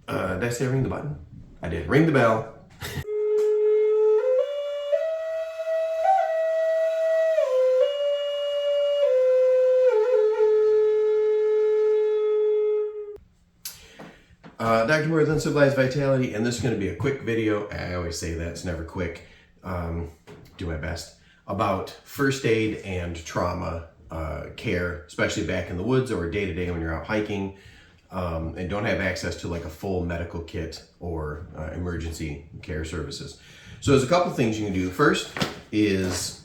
Did I say ring the button? I did. Ring the bell. Dr. Moore with Uncivilized Vitality, and this is going to be a quick video. I always say that, it's never quick. Do my best. About first aid and trauma care, especially back in the woods or day-to-day when you're out hiking and don't have access to like a full medical kit or emergency care services. So there's a couple things you can do. First is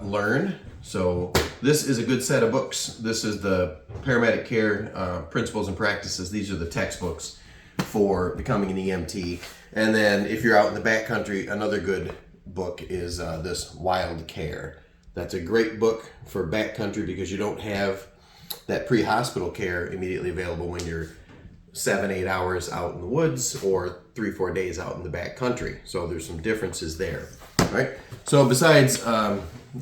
learn. So this is a good set of books. This is the paramedic care principles and practices. These are the textbooks for becoming an EMT. And then if you're out in the backcountry, another good book is this Wild Care. That's a great book for backcountry because you don't have that pre-hospital care immediately available when you're 7-8 hours out in the woods or 3-4 days out in the backcountry. So there's some differences there, right? So besides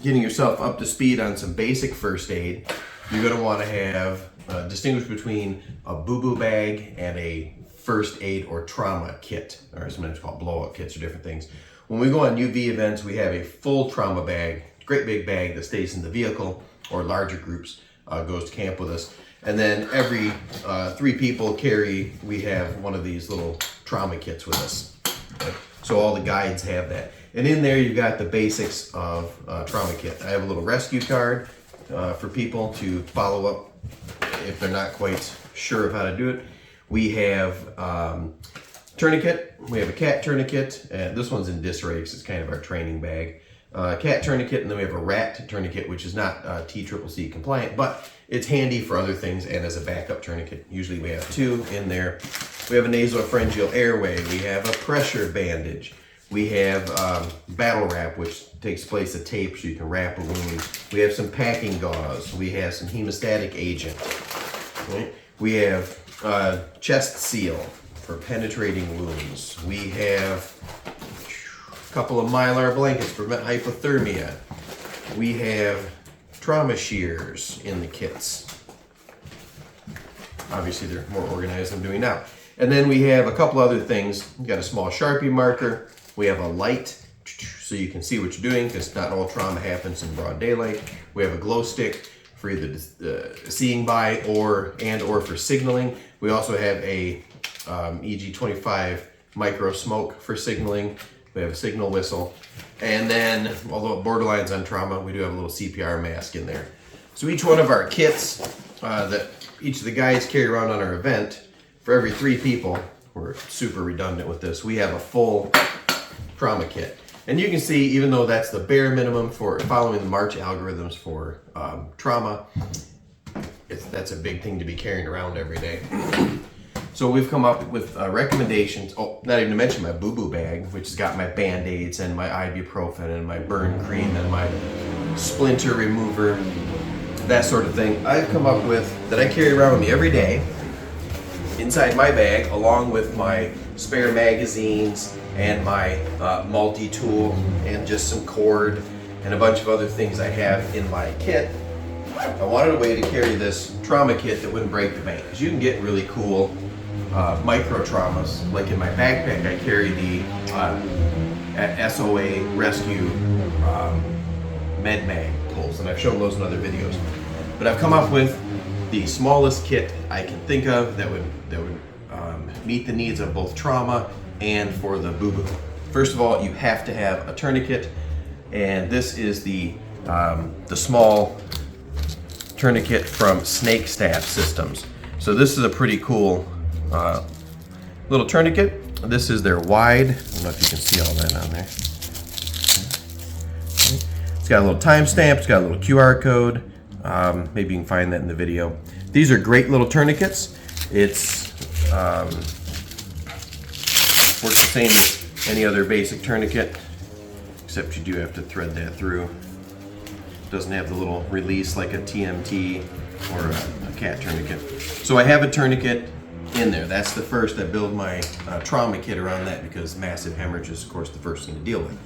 getting yourself up to speed on some basic first aid, you're going to want to have distinguish between a boo-boo bag and a first aid or trauma kit, or sometimes called blow-up kits or different things. When we go on UV events, we have a full trauma bag, great big bag that stays in the vehicle, or larger groups goes to camp with us. And then every 3 people we have one of these little trauma kits with us. Okay? So all the guides have that. And in there you've got the basics of trauma kit. I have a little rescue card for people to follow up if they're not quite sure of how to do it. We have tourniquet. We have a cat tourniquet. This one's in disarray because it's kind of our training bag. Cat tourniquet, and then we have a rat tourniquet, which is not TCCC compliant, but it's handy for other things and as a backup tourniquet. Usually we have 2 in there. We have a nasopharyngeal airway. We have a pressure bandage. We have battle wrap, which takes place of tape so you can wrap a wound. We have some packing gauze. We have some hemostatic agent. Right? We have chest seal for penetrating wounds. We have a couple of Mylar blankets to prevent hypothermia. We have trauma shears in the kits. Obviously they're more organized than I'm doing now. And then we have a couple other things. We've got a small Sharpie marker. We have a light so you can see what you're doing because not all trauma happens in broad daylight. We have a glow stick for either seeing by or for signaling. We also have a EG25 micro smoke for signaling. We have a signal whistle. And then, although it borderlines on trauma, we do have a little CPR mask in there. So each one of our kits that each of the guys carry around on our event, for every 3 people, we're super redundant with this, we have a full trauma kit. And you can see, even though that's the bare minimum for following the March algorithms for trauma, that's a big thing to be carrying around every day. So we've come up with recommendations. Oh, not even to mention my boo-boo bag, which has got my Band-Aids and my ibuprofen and my burn cream and my splinter remover, that sort of thing. I've come up with that I carry around with me every day inside my bag, along with my spare magazines and my multi-tool and just some cord and a bunch of other things I have in my kit. I wanted a way to carry this trauma kit that wouldn't break the bank, because you can get really cool micro traumas. Like in my backpack, I carry the SOA Rescue Med Mag pulls, and I've shown those in other videos. But I've come up with the smallest kit I can think of that would meet the needs of both trauma and for the boo-boo. First of all, you have to have a tourniquet, and this is the small tourniquet from Snake Staff Systems. So this is a pretty cool little tourniquet. This is their wide. I don't know if you can see all that on there. It's got a little timestamp. It's got a little QR code. Maybe you can find that in the video. These are great little tourniquets. It's works the same as any other basic tourniquet, except you do have to thread that through. It doesn't have the little release like a TMT or a cat tourniquet. So I have a tourniquet in there. That's the first. I build my trauma kit around that because massive hemorrhage is, of course, the first thing to deal with.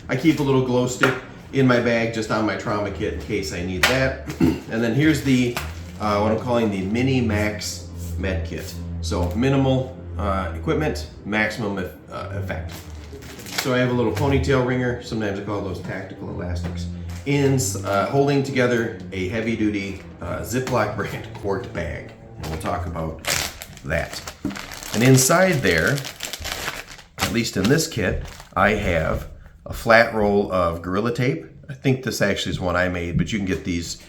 I keep a little glow stick in my bag just on my trauma kit in case I need that. And then here's the what I'm calling the Mini Max Med Kit. So minimal equipment, maximum effect. So I have a little ponytail ringer, sometimes I call those tactical elastics, holding together a heavy-duty Ziploc brand quart bag. And we'll talk about that. And inside there, at least in this kit, I have a flat roll of Gorilla Tape. I think this actually is one I made, but you can get these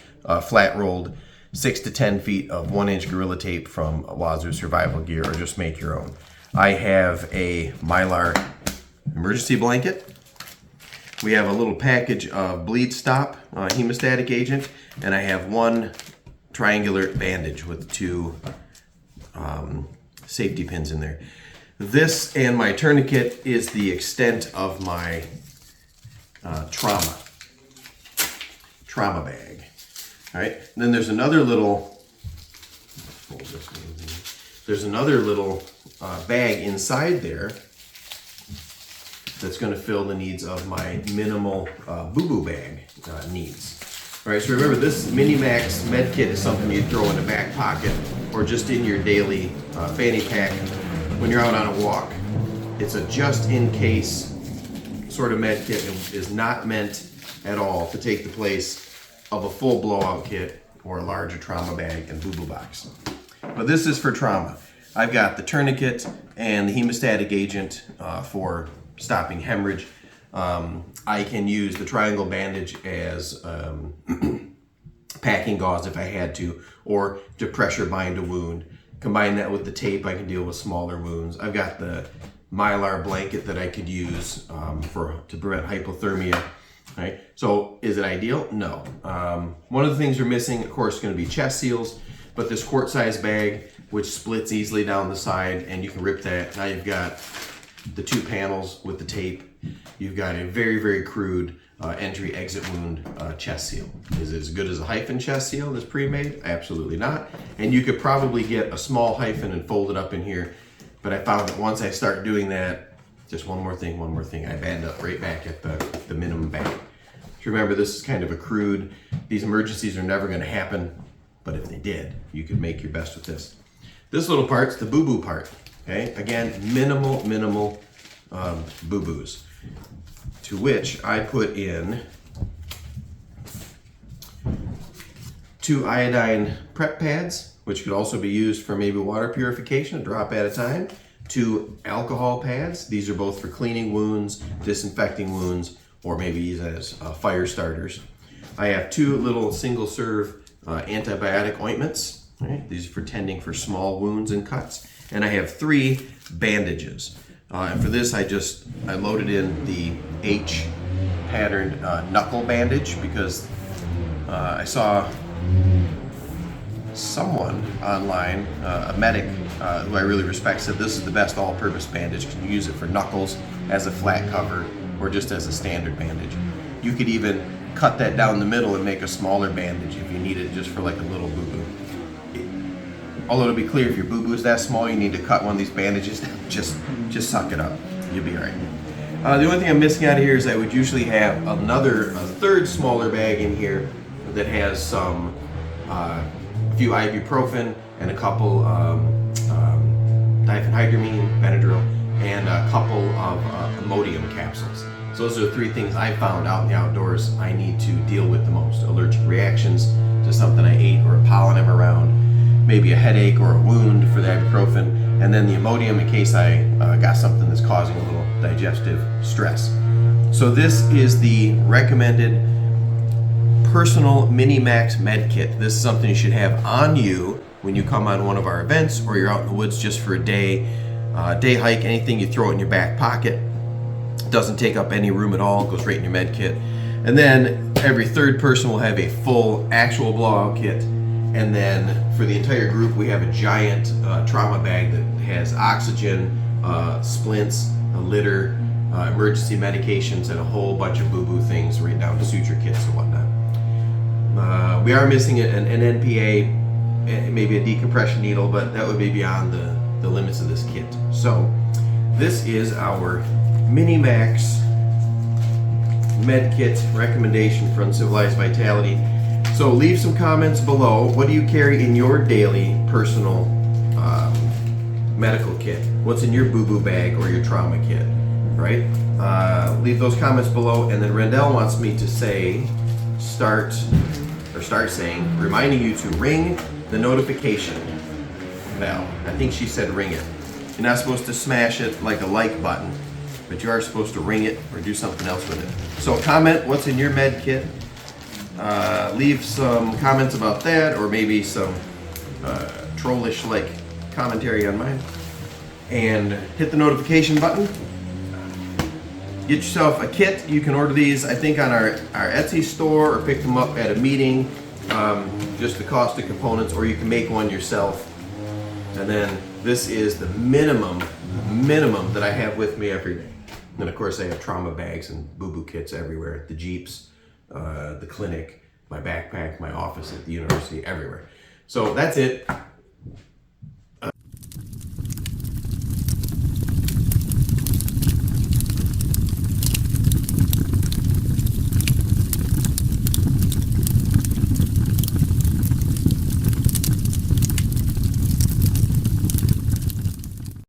flat rolled 6 to 10 feet of 1-inch Gorilla Tape from Wazoo Survival Gear, or just make your own. I have a Mylar emergency blanket. We have a little package of Bleed Stop hemostatic agent, and I have one triangular bandage with 2 safety pins in there. This and my tourniquet is the extent of my trauma bag. All right, and then there's another little, bag inside there that's going to fill the needs of my minimal boo-boo bag needs. All right, so remember, this Mini-Max med kit is something you throw in the back pocket or just in your daily fanny pack when you're out on a walk. It's a just-in-case sort of med kit. It is not meant at all to take the place of a full blowout kit or a larger trauma bag and boo-boo box. But this is for trauma. I've got the tourniquet and the hemostatic agent for stopping hemorrhage. I can use the triangle bandage as packing gauze if I had to, or to pressure bind a wound. Combine that with the tape, I can deal with smaller wounds. I've got the Mylar blanket that I could use to prevent hypothermia. Right? So is it ideal? No. One of the things we're missing, of course, is going to be chest seals, but this quart-sized bag, which splits easily down the side, and you can rip that. Now you've got the 2 panels with the tape. You've got a very, very crude entry-exit wound chest seal. Is it as good as a hyphen chest seal that's pre-made? Absolutely not. And you could probably get a small hyphen and fold it up in here, but I found that once I start doing that, just one more thing, I end up right back at the minimum bag. So remember, this is kind of a crude, these emergencies are never going to happen, but if they did, you could make your best with this. This little part's the boo-boo part, okay? Again, minimal boo-boos, to which I put in 2 iodine prep pads, which could also be used for maybe water purification, a drop at a time. 2 alcohol pads. These are both for cleaning wounds, disinfecting wounds, or maybe used as fire starters. I have 2 little single-serve antibiotic ointments. Right? These are for tending for small wounds and cuts. And I have 3 bandages. And for this, I loaded in the H patterned knuckle bandage because I saw someone online, a medic who I really respect, said this is the best all-purpose bandage. Can you use it for knuckles as a flat cover or just as a standard bandage? You could even cut that down the middle and make a smaller bandage if you need it just for like a little boo-boo. Although to be clear, if your boo-boo is that small, you need to cut one of these bandages down. Just suck it up. You'll be all right. The only thing I'm missing out of here is I would usually have a 3rd smaller bag in here that has some a few ibuprofen and a couple diphenhydramine, Benadryl, and a couple of Imodium capsules. So those are the 3 things I found out in the outdoors I need to deal with the most. Allergic reactions to something I ate or a pollen I'm around, maybe a headache or a wound for the ibuprofen, and then the Imodium in case I got something that's causing a little digestive stress. So this is the recommended personal Mini-Max med kit. This is something you should have on you when you come on one of our events or you're out in the woods just for a day hike, anything you throw in your back pocket. It doesn't take up any room at all, it goes right in your med kit. And then every 3rd person will have a full actual blowout kit. And then for the entire group, we have a giant trauma bag that has oxygen, splints, a litter, emergency medications, and a whole bunch of boo-boo things right down to suture kits and whatnot. We are missing an NPA, maybe a decompression needle, but that would be beyond the limits of this kit. So this is our Mini-Max med kit recommendation for Uncivilized Vitality. So leave some comments below. What do you carry in your daily personal medical kit? What's in your boo-boo bag or your trauma kit, right? Leave those comments below. And then Rendell wants me to start saying, reminding you to ring the notification bell. I think she said ring it. You're not supposed to smash it like a like button, but you are supposed to ring it or do something else with it. So comment what's in your med kit. Leave some comments about that, or maybe some trollish like commentary on mine. And hit the notification button. Get yourself a kit. You can order these, I think, on our Etsy store, or pick them up at a meeting. Just the cost of components, or you can make one yourself. And then this is the minimum that I have with me every day. And then of course I have trauma bags and boo-boo kits everywhere. The Jeeps, the clinic, my backpack, my office at the university, everywhere. So that's it.